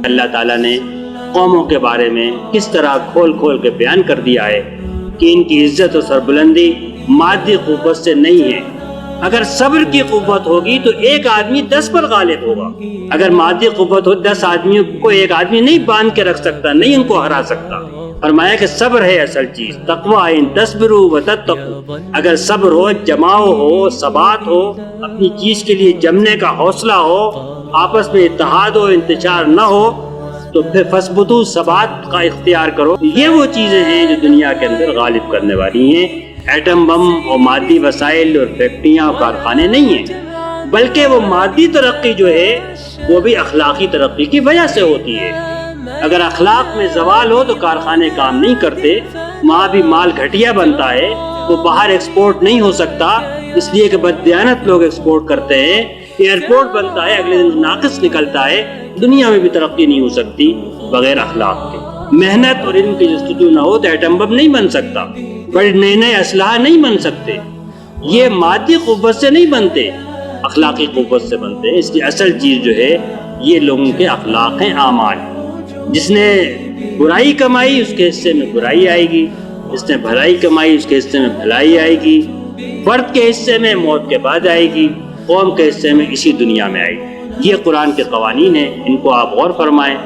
اللہ تعالیٰ نے قوموں کے بارے میں کس طرح کھول کھول کے بیان کر دیا ہے کہ ان کی عزت و سربلندی مادی قوت سے نہیں ہے۔ اگر صبر کی قوت ہوگی تو ایک آدمی 10 پر غالب ہوگا۔ اگر مادی قوت ہو 10 آدمیوں کو ایک آدمی نہیں باندھ کے رکھ سکتا، نہیں ان کو ہرا سکتا۔ فرمایا کہ صبر ہے اصل چیز، تقوی ان تصبروا وتتقوا۔ اگر صبر ہو، جماؤ ہو، ثبات ہو، اپنی چیز کے لیے جمنے کا حوصلہ ہو، آپس میں اتحاد ہو، انتشار نہ ہو، تو پھر فثبتوا، ثبات کا اختیار کرو۔ یہ وہ چیزیں ہیں جو دنیا کے اندر غالب کرنے والی ہیں۔ ایٹم بم اور مادی وسائل اور فیکٹریاں اور کارخانے نہیں ہیں، بلکہ وہ مادی ترقی جو ہے وہ بھی اخلاقی ترقی کی وجہ سے ہوتی ہے۔ اگر اخلاق میں زوال ہو تو کارخانے کام نہیں کرتے، وہاں بھی مال گھٹیا بنتا ہے، وہ باہر ایکسپورٹ نہیں ہو سکتا، اس لیے کہ بددیانت لوگ ایکسپورٹ کرتے ہیں۔ ایئرپورٹ بنتا ہے، اگلے دن ناقص نکلتا ہے۔ دنیا میں بھی ترقی نہیں ہو سکتی بغیر اخلاق کے۔ محنت اور علم کی جستجو نہ ہو تو ایٹم بم نہیں بن سکتا، بڑے نئے نئے اسلحہ نہیں بن سکتے۔ یہ مادی قوت سے نہیں بنتے، اخلاقی قوت سے بنتے ہیں۔ اس کی اصل چیز جو ہے یہ لوگوں کے اخلاق ہیں، اعمال۔ جس نے برائی کمائی اس کے حصے میں برائی آئے گی، جس نے بھلائی کمائی اس کے حصے میں بھلائی آئے گی۔ فرد کے حصے میں موت کے بعد آئے گی، قوم کے حصے میں اسی دنیا میں آئے گی۔ یہ قرآن کے قوانین ہیں، ان کو آپ غور فرمائیں۔